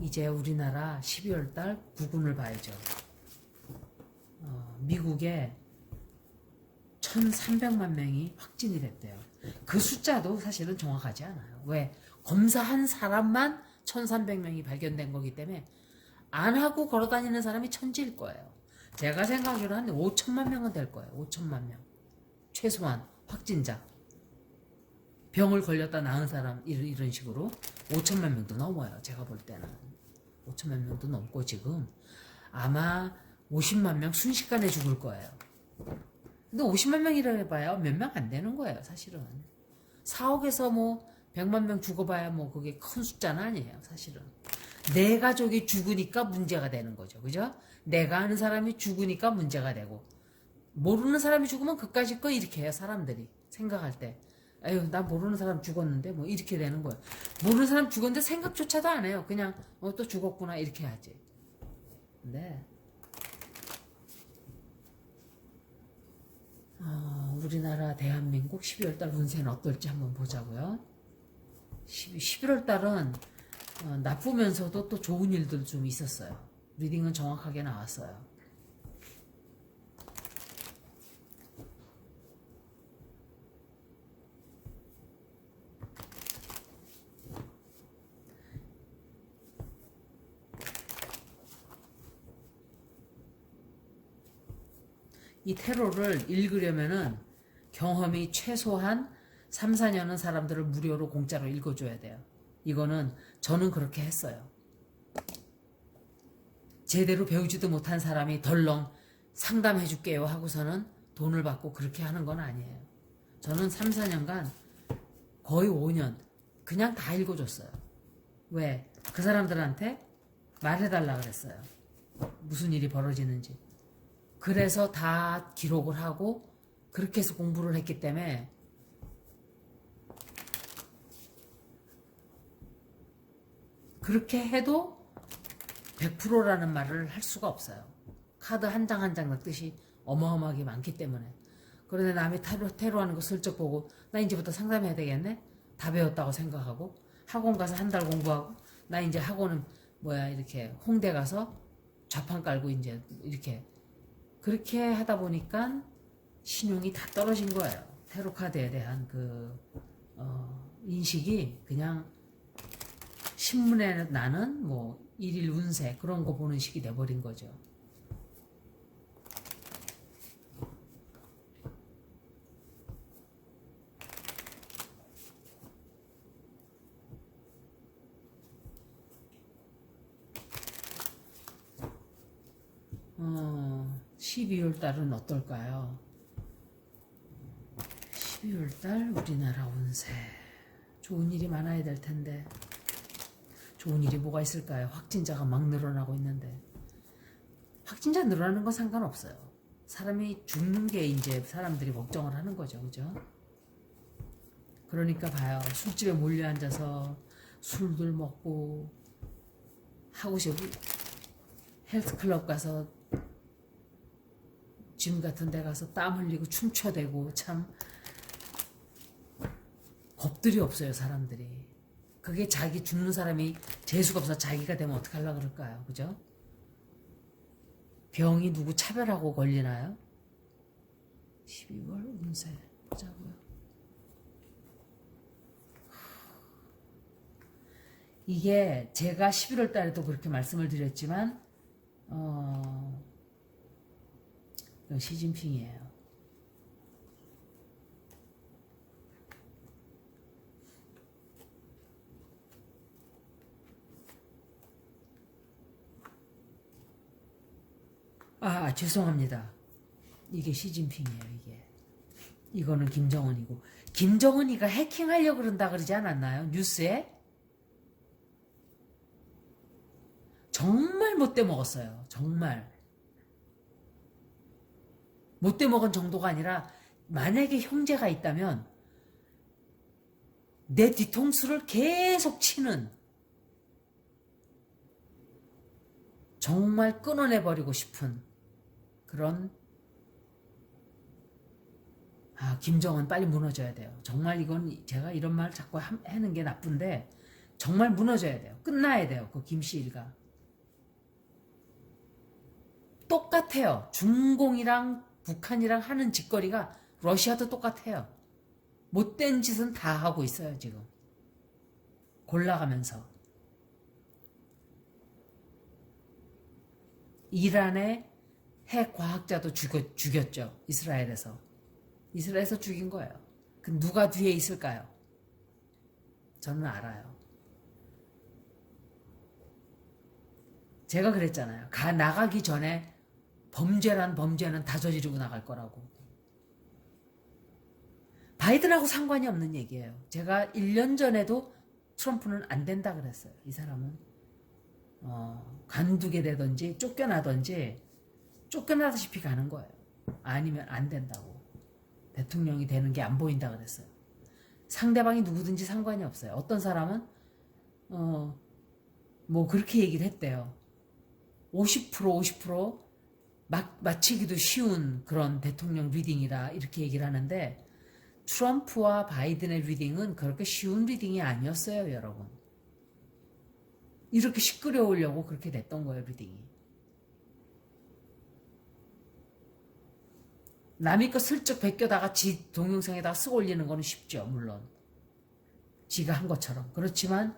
이제 우리나라 12월 달 국운을 봐야죠. 미국에 1,300만 명이 확진이 됐대요. 그 숫자도 사실은 정확하지 않아요. 왜? 검사한 사람만 1,300명이 발견된 거기 때문에 안 하고 걸어다니는 사람이 천지일 거예요. 제가 생각하기로 한 5천만 명은 될 거예요. 5천만 명. 최소한 확진자. 병을 걸렸다 나은 사람 이런 식으로 5천만 명도 넘어요. 제가 볼 때는 5천만 명도 넘고 지금 아마 50만 명 순식간에 죽을 거예요. 근데 50만 명이라 해봐야 몇 명 안 되는 거예요. 사실은 4억에서 뭐 100만 명 죽어봐야 뭐 그게 큰 숫자는 아니에요. 사실은 내 가족이 죽으니까 문제가 되는 거죠. 그죠? 내가 아는 사람이 죽으니까 문제가 되고 모르는 사람이 죽으면 그까짓 거 이렇게 해요. 사람들이 생각할 때 아유 나 모르는 사람 죽었는데 뭐 이렇게 되는 거예요. 모르는 사람 죽었는데 생각조차도 안 해요. 그냥 또 죽었구나 이렇게 하지. 근데 우리나라 대한민국 12월달 운세는 어떨지 한번 보자고요. 11월달은 나쁘면서도 또 좋은 일들 좀 있었어요. 리딩은 정확하게 나왔어요. 이 테로를 읽으려면은 경험이 최소한 3, 4년은 사람들을 무료로 공짜로 읽어줘야 돼요. 이거는 저는 그렇게 했어요. 제대로 배우지도 못한 사람이 덜렁 상담해 줄게요 하고서는 돈을 받고 그렇게 하는 건 아니에요. 저는 3, 4년간 거의 5년 그냥 다 읽어줬어요. 왜? 그 사람들한테 말해달라 그랬어요. 무슨 일이 벌어지는지. 그래서 다 기록을 하고 그렇게 해서 공부를 했기 때문에 그렇게 해도 100%라는 말을 할 수가 없어요. 카드 한 장 한 장 넣듯이 어마어마하게 많기 때문에. 그런데 남이 테로하는 거 슬쩍 보고 나 이제부터 상담해야 되겠네? 다 배웠다고 생각하고 학원 가서 한 달 공부하고 나 이제 학원은 이렇게 홍대 가서 좌판 깔고 이제 이렇게 그렇게 하다 보니까 신용이 다 떨어진 거예요. 테로 카드에 대한 인식이 그냥 신문에 나는 일일 운세 그런 거 보는 식이 돼버린 거죠. 어, 12월 달은 어떨까요? 12월 달 우리나라 운세 좋은 일이 많아야 될 텐데 좋은 일이 뭐가 있을까요? 확진자가 막 늘어나고 있는데 확진자 늘어나는 건 상관없어요. 사람이 죽는 게 이제 사람들이 걱정을 하는 거죠. 그죠? 그러니까 봐요. 술집에 몰려 앉아서 술들 먹고 하고 싶고 헬스클럽 가서 짐 같은 데 가서 땀 흘리고 춤춰대고 참 겁들이 없어요. 사람들이. 그게 자기 죽는 사람이 재수가 없어 자기가 되면 어떡하려고 그럴까요? 그죠? 병이 누구 차별하고 걸리나요? 12월 운세 보자고요. 이게 제가 11월 달에도 그렇게 말씀을 드렸지만 이건 시진핑이에요. 죄송합니다. 이게 시진핑이에요. 이거는 김정은이고 김정은이가 해킹하려고 그런다 그러지 않았나요? 뉴스에? 정말 못돼 먹었어요. 정말 못돼 먹은 정도가 아니라 만약에 형제가 있다면 내 뒤통수를 계속 치는 정말 끊어내버리고 싶은 그런 김정은 빨리 무너져야 돼요. 정말 이건 제가 이런 말 자꾸 하는 게 나쁜데 정말 무너져야 돼요. 끝나야 돼요. 그 김씨 일가. 똑같아요. 중공이랑 북한이랑 하는 짓거리가 러시아도 똑같아요. 못된 짓은 다 하고 있어요, 지금. 골라가면서. 이란의 핵 과학자도 죽였죠. 이스라엘에서. 이스라엘에서 죽인 거예요. 그 누가 뒤에 있을까요? 저는 알아요. 제가 그랬잖아요. 나가기 전에 범죄란 범죄는 다 저지르고 나갈 거라고. 바이든하고 상관이 없는 얘기예요. 제가 1년 전에도 트럼프는 안 된다 그랬어요. 이 사람은 간두게 되든지 쫓겨나든지 쫓겨나다시피 가는 거예요. 아니면 안 된다고. 대통령이 되는 게 안 보인다 그랬어요. 상대방이 누구든지 상관이 없어요. 어떤 사람은 뭐 그렇게 얘기를 했대요. 50% 맞히기도 쉬운 그런 대통령 리딩이라 이렇게 얘기를 하는데 트럼프와 바이든의 리딩은 그렇게 쉬운 리딩이 아니었어요, 여러분. 이렇게 시끄러우려고 그렇게 됐던 거예요, 리딩이. 남의 거 슬쩍 베껴다가 지 동영상에다가 쓰고 올리는 거는 쉽죠, 물론. 지가 한 것처럼. 그렇지만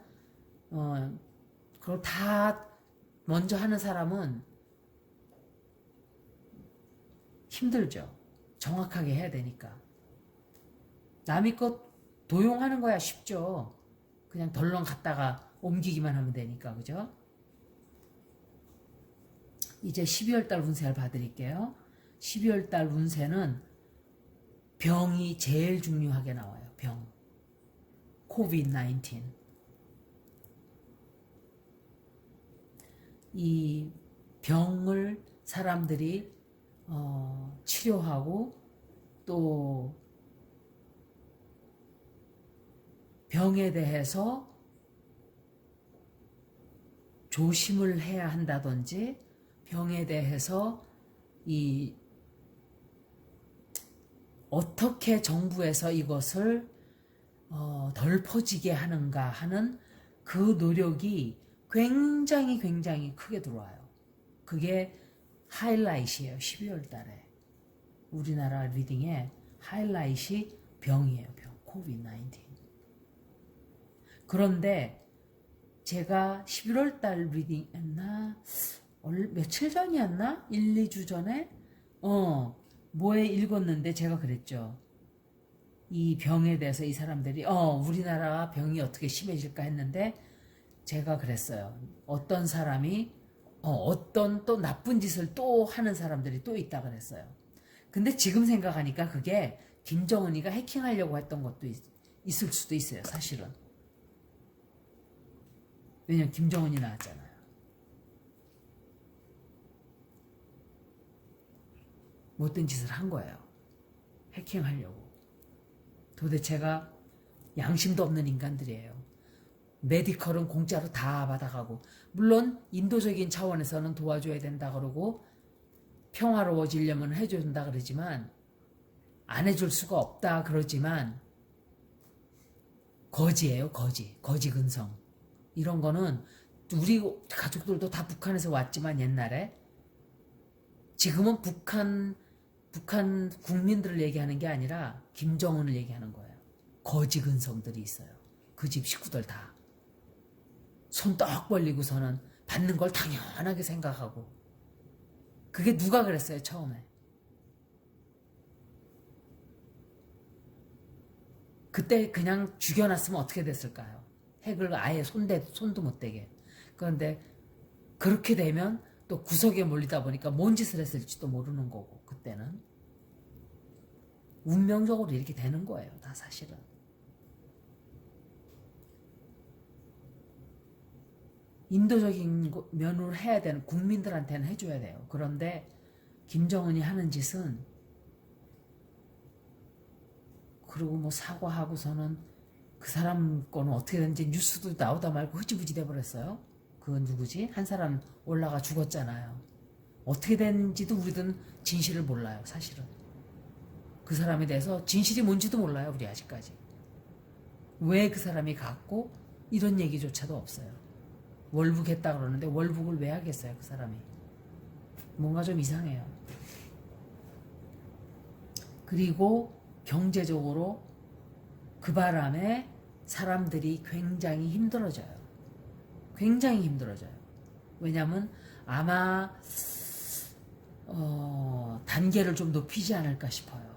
그걸 다 먼저 하는 사람은 힘들죠. 정확하게 해야 되니까. 남의 것 도용하는 거야 쉽죠. 그냥 덜렁 갖다가 옮기기만 하면 되니까. 그죠? 이제 12월달 운세를 봐드릴게요. 12월달 운세는 병이 제일 중요하게 나와요. 병. COVID-19. 이 병을 사람들이 치료하고 또 병에 대해서 조심을 해야 한다든지 병에 대해서 어떻게 정부에서 이것을 덜 퍼지게 하는가 하는 그 노력이 굉장히 크게 들어와요. 그게 하이라이트예요. 12월 달에. 우리나라 리딩의 하이라이트이 병이에요. 병. COVID-19. 그런데 제가 11월 달 리딩 했나? 며칠 전이었나? 1, 2주 전에? 뭐에 읽었는데 제가 그랬죠. 이 병에 대해서 이 사람들이 우리나라 병이 어떻게 심해질까 했는데 제가 그랬어요. 어떤 사람이 어떤 또 나쁜 짓을 또 하는 사람들이 또 있다 그랬어요. 근데 지금 생각하니까 그게 김정은이가 해킹하려고 했던 것도 있을 수도 있어요. 사실은. 왜냐면 김정은이 나왔잖아요. 못된 짓을 한 거예요. 해킹하려고. 도대체가 양심도 없는 인간들이에요. 메디컬은 공짜로 다 받아가고 물론 인도적인 차원에서는 도와줘야 된다 그러고 평화로워지려면 해준다 그러지만 안 해줄 수가 없다 그러지만 거지예요. 거지 근성. 이런 거는 우리 가족들도 다 북한에서 왔지만 옛날에 지금은 북한 국민들을 얘기하는 게 아니라 김정은을 얘기하는 거예요. 거지 근성들이 있어요. 그 집 식구들 다. 손 떡 벌리고서는 받는 걸 당연하게 생각하고. 그게 누가 그랬어요, 처음에. 그때 그냥 죽여놨으면 어떻게 됐을까요? 핵을 아예 손도 못 대게. 그런데 그렇게 되면 또 구석에 몰리다 보니까 뭔 짓을 했을지도 모르는 거고, 그때는. 운명적으로 이렇게 되는 거예요, 다 사실은. 인도적인 면으로 해야 되는 국민들한테는 해줘야 돼요. 그런데 김정은이 하는 짓은 그리고 뭐 사과하고서는 그 사람 거는 어떻게 됐는지 뉴스도 나오다 말고 흐지부지 돼버렸어요. 그 누구지? 한 사람 올라가 죽었잖아요. 어떻게 됐는지도 우리는 진실을 몰라요. 사실은. 그 사람에 대해서 진실이 뭔지도 몰라요. 우리 아직까지. 왜 그 사람이 갔고 이런 얘기조차도 없어요. 월북했다 그러는데 월북을 왜 하겠어요, 그 사람이. 뭔가 좀 이상해요. 그리고 경제적으로 그 바람에 사람들이 굉장히 힘들어져요. 굉장히 힘들어져요. 왜냐하면 아마 단계를 좀 높이지 않을까 싶어요.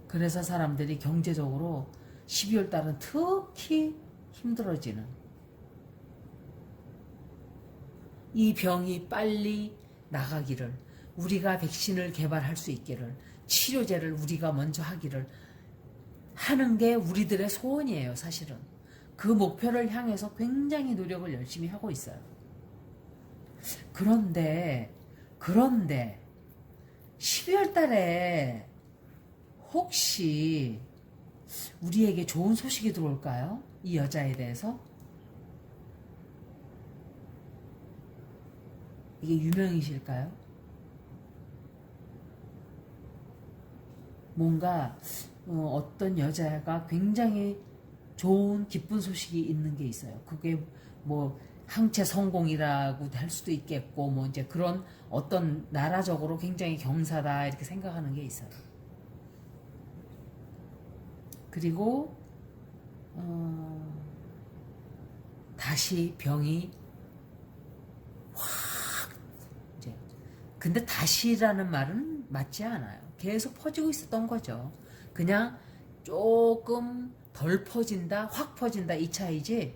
그래서 사람들이 경제적으로 12월 달은 특히 힘들어지는, 이 병이 빨리 나가기를, 우리가 백신을 개발할 수 있기를, 치료제를 우리가 먼저 하기를 하는 게 우리들의 소원이에요, 사실은. 그 목표를 향해서 굉장히 노력을 열심히 하고 있어요. 그런데 12월 달에 혹시 우리에게 좋은 소식이 들어올까요? 이 여자에 대해서? 이게 유명이실까요? 뭔가 어떤 여자가 굉장히 좋은 기쁜 소식이 있는 게 있어요. 그게 뭐 항체 성공이라고 할 수도 있겠고, 뭐 이제 그런 어떤 나라적으로 굉장히 경사다 이렇게 생각하는 게 있어요. 그리고 다시 병이 확 이제, 근데 다시라는 말은 맞지 않아요. 계속 퍼지고 있었던 거죠. 그냥 조금 덜 퍼진다, 확 퍼진다 이 차이지.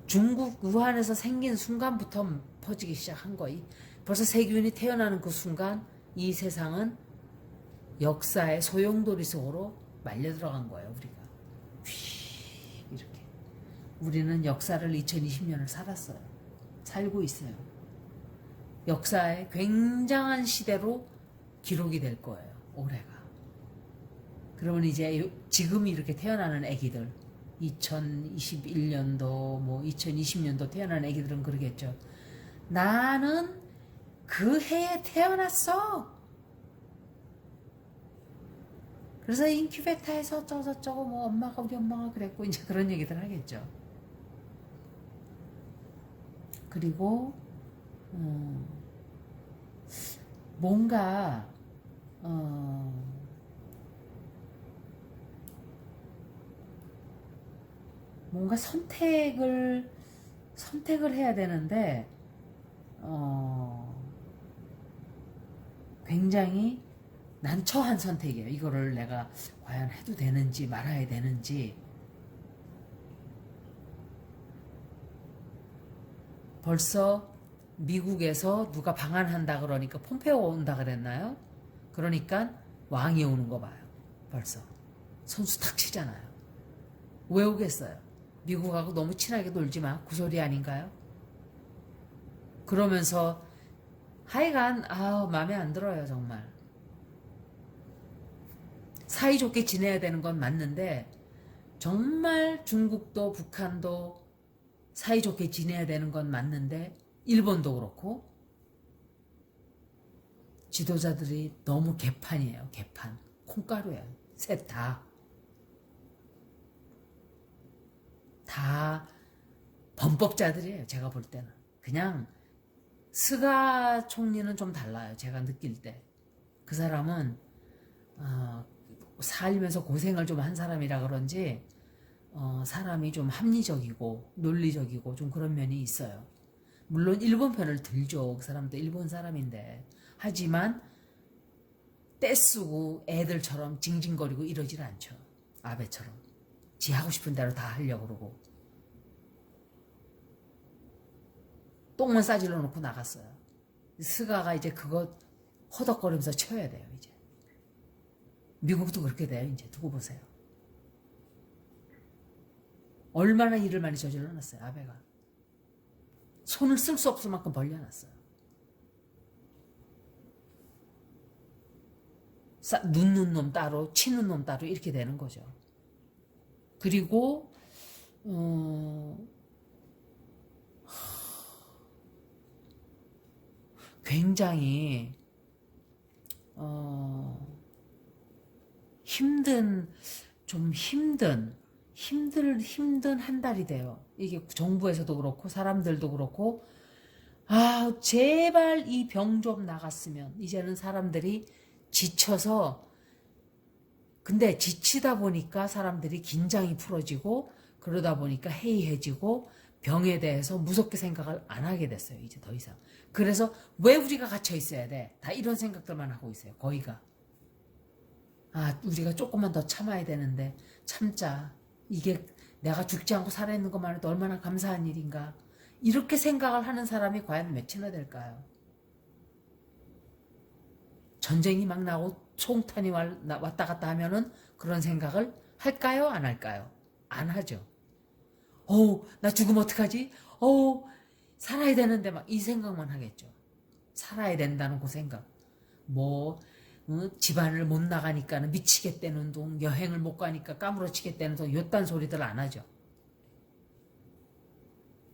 중국 우한에서 생긴 순간부터 퍼지기 시작한 거이. 벌써 세균이 태어나는 그 순간 이 세상은 역사의 소용돌이 속으로 말려 들어간 거예요, 우리가. 이렇게. 우리는 역사를 2020년을 살았어요. 살고 있어요. 역사의 굉장한 시대로 기록이 될 거예요, 올해가. 그러면 이제 지금 이렇게 태어나는 애기들, 2021년도 뭐 2020년도 태어난 애기들은 그러겠죠. 나는 그 해에 태어났어. 그래서 인큐베이터에서 어쩌고 뭐 우리 엄마가 그랬고 이제 그런 얘기들 하겠죠. 그리고 뭔가 뭔가 선택을 해야 되는데 굉장히 난처한 선택이에요. 이거를 내가 과연 해도 되는지 말아야 되는지. 벌써 미국에서 누가 방한한다 그러니까 폼페오 온다 그랬나요? 그러니까 왕이 오는 거 봐요. 벌써 선수 탁 치잖아요. 왜 오겠어요? 미국하고 너무 친하게 놀지 마. 그 소리 아닌가요? 그러면서 하여간 마음에 안 들어요, 정말. 사이좋게 지내야 되는 건 맞는데 정말 중국도 북한도 사이좋게 지내야 되는 건 맞는데 일본도 그렇고 지도자들이 너무 개판이에요. 개판. 콩가루예요. 셋 다. 다 범법자들이에요. 제가 볼 때는. 그냥 스가 총리는 좀 달라요. 제가 느낄 때. 그 사람은 살면서 고생을 좀 한 사람이라 그런지 사람이 좀 합리적이고 논리적이고 좀 그런 면이 있어요. 물론 일본 편을 들죠. 그 사람도 일본 사람인데. 하지만 떼쓰고 애들처럼 징징거리고 이러질 않죠. 아베처럼. 지 하고 싶은 대로 다 하려고 그러고. 똥만 싸질러 놓고 나갔어요. 스가가 이제 그거 허덕거리면서 쳐야 돼요, 이제. 미국도 그렇게 돼요, 이제. 두고 보세요. 얼마나 일을 많이 저질러 놨어요, 아베가. 손을 쓸 수 없을 만큼 벌려놨어요. 눕는 놈 따로, 치는 놈 따로 이렇게 되는 거죠. 그리고 굉장히 힘든, 좀 힘든 한 달이 돼요. 이게 정부에서도 그렇고 사람들도 그렇고 아 제발 이 병 좀 나갔으면. 이제는 사람들이 지쳐서 근데 지치다 보니까 사람들이 긴장이 풀어지고 그러다 보니까 해이해지고 병에 대해서 무섭게 생각을 안 하게 됐어요. 이제 더 이상. 그래서 왜 우리가 갇혀 있어야 돼? 다 이런 생각들만 하고 있어요. 거의가. 아 우리가 조금만 더 참아야 되는데 참자. 이게 내가 죽지 않고 살아있는 것만 해도 얼마나 감사한 일인가. 이렇게 생각을 하는 사람이 과연 몇이나 될까요? 전쟁이 막 나고 총탄이 왔다 갔다 하면은 그런 생각을 할까요? 안 할까요? 안 하죠. 나 죽으면 어떡하지? 살아야 되는데 막 이 생각만 하겠죠. 살아야 된다는 그 생각. 뭐 집안을 못 나가니까는 미치겠다는 둥, 여행을 못 가니까 까무러치겠다는 둥, 요딴 소리들 안 하죠.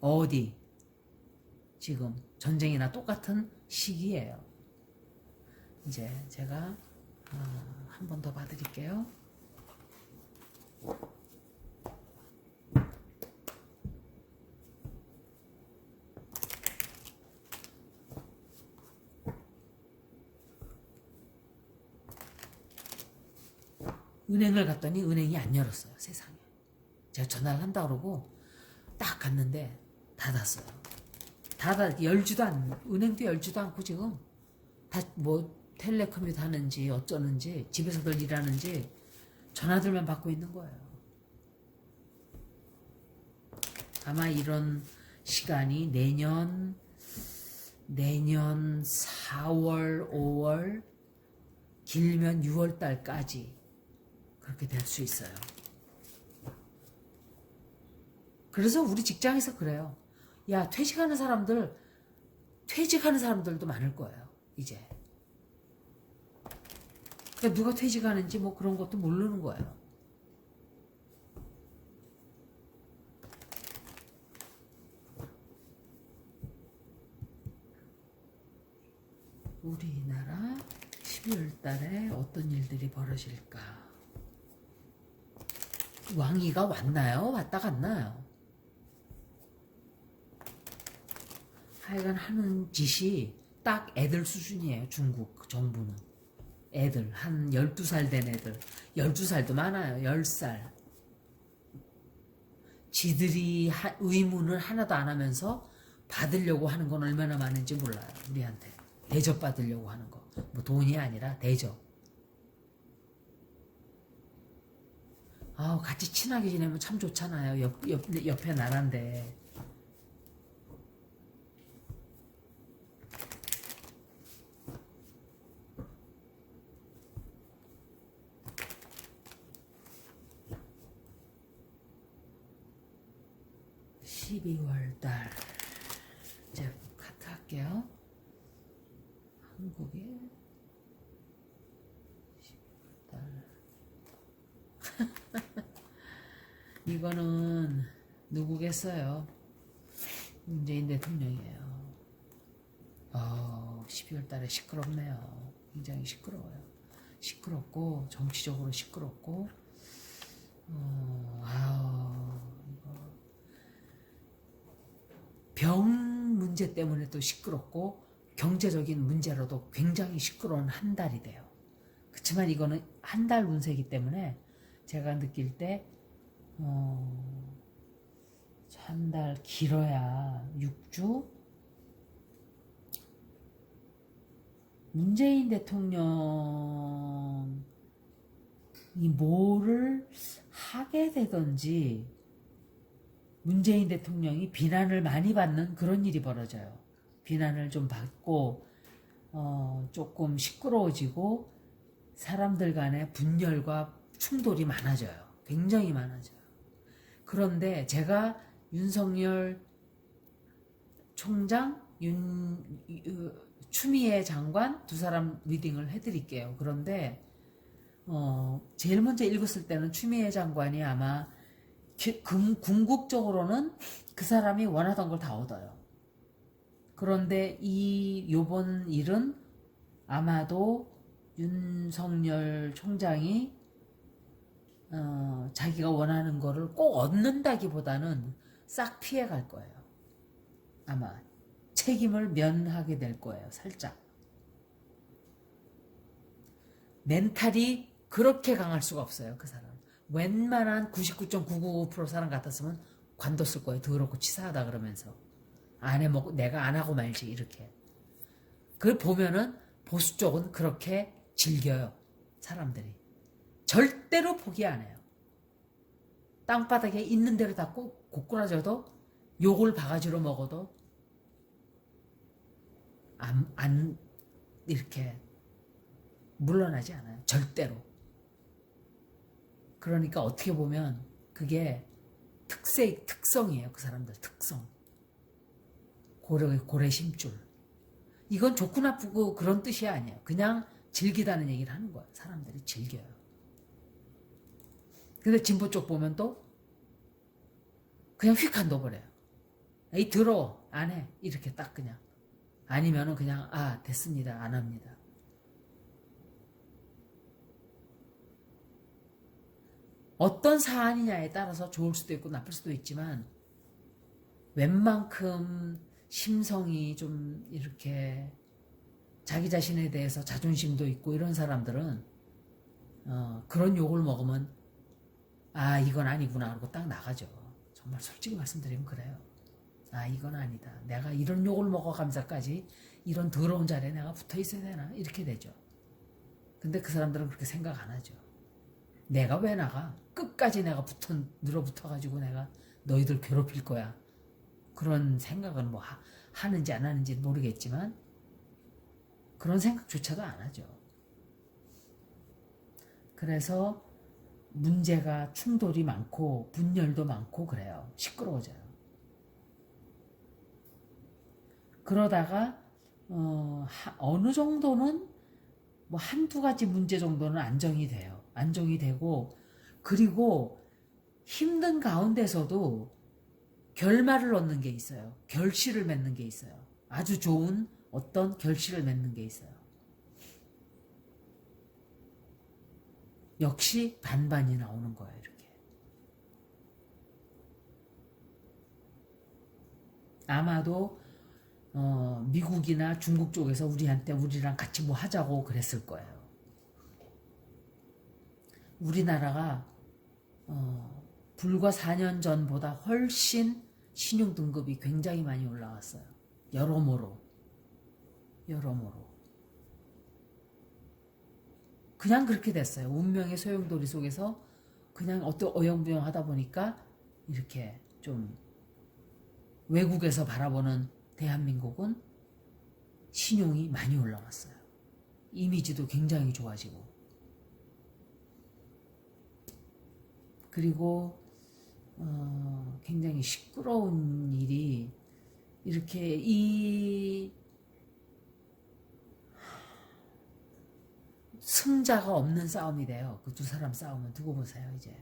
어디? 지금 전쟁이나 똑같은 시기예요. 이제 제가 한 번 더 봐드릴게요. 은행을 갔더니 은행이 안 열었어요. 세상에. 제가 전화를 한다 그러고 딱 갔는데 닫았어요. 은행도 열지도 않고 지금 다 뭐 텔레컴이도 하는지 어쩌는지 집에서들 일하는지 전화들만 받고 있는 거예요. 아마 이런 시간이 내년 4월, 5월, 길면 6월 달까지 그렇게 될 수 있어요. 그래서 우리 직장에서 그래요. 야, 퇴직하는 사람들도 많을 거예요. 이제. 그러니까 누가 퇴직하는지 뭐 그런 것도 모르는 거예요. 우리나라 12월 달에 어떤 일들이 벌어질까? 왕이가 왔나요? 왔다 갔나요? 하여간 하는 짓이 딱 애들 수준이에요. 중국 정부는. 애들 한 12살 된 애들 12살도 많아요. 10살 지들이 의문을 하나도 안 하면서 받으려고 하는 건 얼마나 많은지 몰라요. 우리한테 대접받으려고 하는 거. 뭐 돈이 아니라 대접. 같이 친하게 지내면 참 좋잖아요. 옆에 나라인데. (12월달) 이제 카트 할게요. 한국에 12월달 이거는 누구겠어요? 문재인 대통령이에요. 12월 달에 시끄럽네요. 굉장히 시끄러워요. 시끄럽고 정치적으로 시끄럽고 이거 병 문제 때문에 또 시끄럽고 경제적인 문제로도 굉장히 시끄러운 한 달이 돼요. 그렇지만 이거는 한 달 운세이기 때문에 제가 느낄 때 한 달 길어야 6주? 문재인 대통령이 뭐를 하게 되든지 문재인 대통령이 비난을 많이 받는 그런 일이 벌어져요. 비난을 좀 받고 조금 시끄러워지고 사람들 간의 분열과 충돌이 많아져요. 굉장히 많아져요. 그런데 제가 윤석열 총장, 추미애 장관 두 사람 리딩을 해드릴게요. 그런데 제일 먼저 읽었을 때는 추미애 장관이 아마 궁극적으로는 그 사람이 원하던 걸 다 얻어요. 그런데 요번 일은 아마도 윤석열 총장이 자기가 원하는 거를 꼭 얻는다기보다는 싹 피해갈 거예요. 아마 책임을 면하게 될 거예요. 살짝. 멘탈이 그렇게 강할 수가 없어요. 그 사람. 웬만한 99.999% 사람 같았으면 관뒀을 거예요. 더럽고 치사하다 그러면서. 안 해먹고 내가 안 하고 말지 이렇게. 그걸 보면은 보수 쪽은 그렇게 즐겨요. 사람들이. 절대로 포기 안 해요. 땅바닥에 있는 대로 다 고꾸라져도 욕을 바가지로 먹어도 안 이렇게 물러나지 않아요. 절대로. 그러니까 어떻게 보면 그게 특성이에요. 그 사람들 특성. 고래 심줄. 이건 좋고 나쁘고 그런 뜻이 아니에요. 그냥 즐기다는 얘기를 하는 거예요. 사람들이 즐겨요. 근데 진보 쪽 보면 또 그냥 휙 한둬버려요. 에이 더러워 안 해 이렇게 딱 그냥. 아니면은 그냥 됐습니다 안 합니다. 어떤 사안이냐에 따라서 좋을 수도 있고 나쁠 수도 있지만 웬만큼 심성이 좀 이렇게 자기 자신에 대해서 자존심도 있고 이런 사람들은 그런 욕을 먹으면 이건 아니구나 하고 딱 나가죠. 정말 솔직히 말씀드리면 그래요. 이건 아니다. 내가 이런 욕을 먹어가면서까지 이런 더러운 자리에 내가 붙어 있어야 되나 이렇게 되죠. 근데 그 사람들은 그렇게 생각 안 하죠. 내가 왜 나가? 끝까지 내가 늘어붙어가지고 내가 너희들 괴롭힐 거야. 그런 생각은 뭐 하는지 안 하는지 모르겠지만 그런 생각조차도 안 하죠. 그래서 문제가 충돌이 많고 분열도 많고 그래요. 시끄러워져요. 그러다가 어느 정도는 뭐 한두 가지 문제 정도는 안정이 돼요. 안정이 되고 그리고 힘든 가운데서도 결말을 얻는 게 있어요. 결실을 맺는 게 있어요. 아주 좋은 어떤 결실을 맺는 게 있어요. 역시 반반이 나오는 거예요. 이렇게. 아마도 미국이나 중국 쪽에서 우리랑 같이 뭐 하자고 그랬을 거예요. 우리나라가 불과 4년 전보다 훨씬 신용등급이 굉장히 많이 올라왔어요. 여러모로. 그냥 그렇게 됐어요. 운명의 소용돌이 속에서 그냥 어영부영 하다 보니까 이렇게 좀 외국에서 바라보는 대한민국은 신용이 많이 올라왔어요. 이미지도 굉장히 좋아지고. 그리고 굉장히 시끄러운 일이 이렇게 이 승자가 없는 싸움이 돼요. 그 두 사람 싸움은 두고 보세요. 이제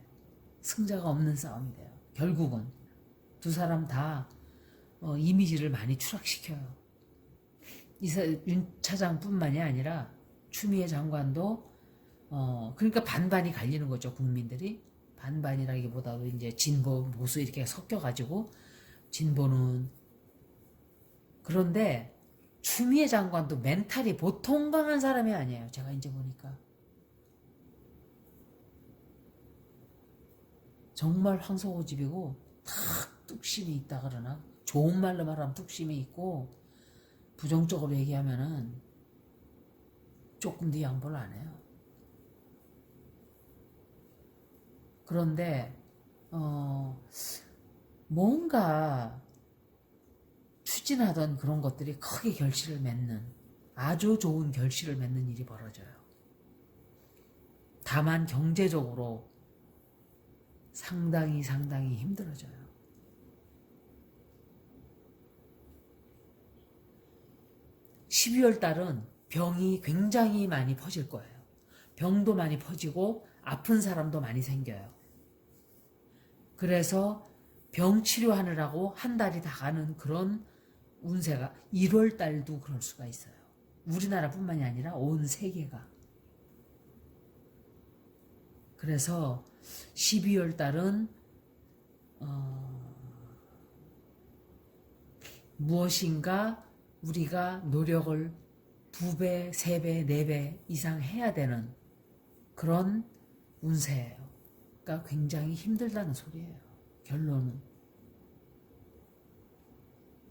승자가 없는 싸움이 돼요. 결국은 두 사람 다 이미지를 많이 추락시켜요. 윤 차장뿐만이 아니라 추미애 장관도 그러니까 반반이 갈리는 거죠. 국민들이. 반반이라기보다도 이제 진보, 보수 이렇게 섞여가지고 진보는 그런데 추미애 장관도 멘탈이 보통 강한 사람이 아니에요. 제가 이제 보니까 정말 황소고집이고 탁 뚝심이 있다 그러나 좋은 말로 말하면 뚝심이 있고 부정적으로 얘기하면은 조금도 양보를 안 해요. 그런데 뭔가 추진하던 그런 것들이 크게 결실을 맺는 아주 좋은 결실을 맺는 일이 벌어져요. 다만 경제적으로 상당히 힘들어져요. 12월 달은 병이 굉장히 많이 퍼질 거예요. 병도 많이 퍼지고 아픈 사람도 많이 생겨요. 그래서 병 치료하느라고 한 달이 다 가는 그런 운세가 1월 달도 그럴 수가 있어요. 우리나라뿐만이 아니라 온 세계가. 그래서 12월 달은 무엇인가 우리가 노력을 2배, 3배, 4배 이상 해야 되는 그런 운세예요. 그러니까 굉장히 힘들다는 소리예요. 결론은.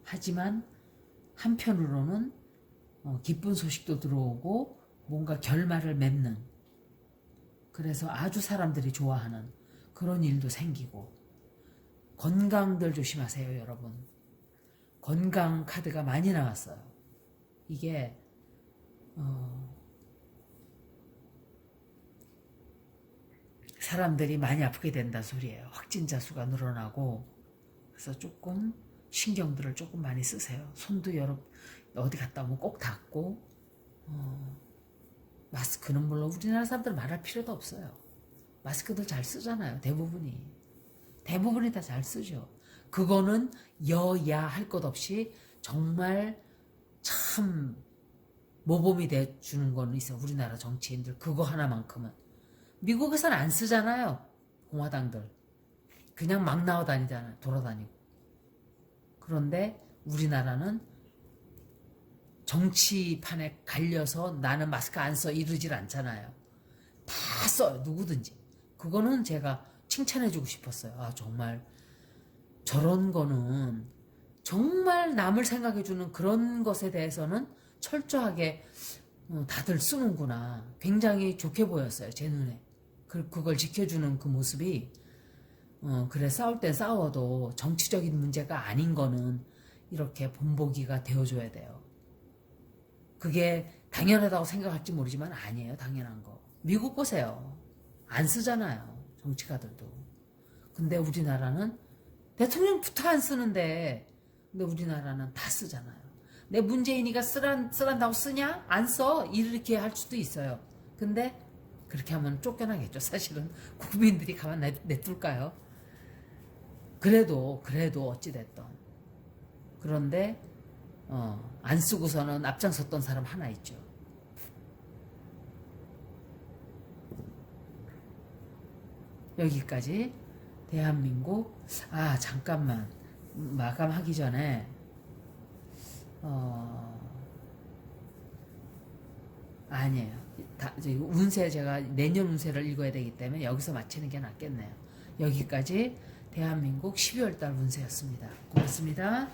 하지만 한편으로는 기쁜 소식도 들어오고 뭔가 결말을 맺는, 그래서 아주 사람들이 좋아하는 그런 일도 생기고. 건강들 조심하세요, 여러분. 건강 카드가 많이 나왔어요. 이게 사람들이 많이 아프게 된다는 소리예요. 확진자 수가 늘어나고. 그래서 조금 신경들을 조금 많이 쓰세요. 손도 어디 갔다 오면 꼭 닦고. 마스크는 물론 우리나라 사람들 말할 필요도 없어요. 마스크들 잘 쓰잖아요. 대부분이 다 잘 쓰죠. 그거는 여야 할 것 없이 정말 참 모범이 돼주는 거는 있어. 우리나라 정치인들 그거 하나만큼은. 미국에서는 안 쓰잖아요. 공화당들 그냥 막 나와다니잖아요. 돌아다니고. 그런데 우리나라는 정치판에 갈려서 나는 마스크 안 써 이러질 않잖아요. 다 써요. 누구든지. 그거는 제가 칭찬해주고 싶었어요. 아, 정말 저런 거는 정말 남을 생각해주는 그런 것에 대해서는 철저하게 다들 쓰는구나. 굉장히 좋게 보였어요. 제 눈에. 그걸 지켜주는 그 모습이 그래, 싸울 땐 싸워도 정치적인 문제가 아닌 거는 이렇게 본보기가 되어줘야 돼요. 그게 당연하다고 생각할지 모르지만 아니에요. 당연한 거. 미국 보세요. 안 쓰잖아요. 정치가들도. 근데 우리나라는 대통령부터 안 쓰는데, 근데 우리나라는 다 쓰잖아요. 내 문재인이가 쓰란다고 쓰냐? 안 써. 이렇게 할 수도 있어요. 근데 그렇게 하면 쫓겨나겠죠. 사실은 국민들이 가만 냅둘까요? 그래도 어찌됐든. 그런데 안 쓰고서는 앞장섰던 사람 하나 있죠. 여기까지 대한민국. 아, 잠깐만, 마감하기 전에 아니에요. 운세, 제가 내년 운세를 읽어야 되기 때문에 여기서 마치는 게 낫겠네요. 여기까지 대한민국 12월달 운세였습니다. 고맙습니다.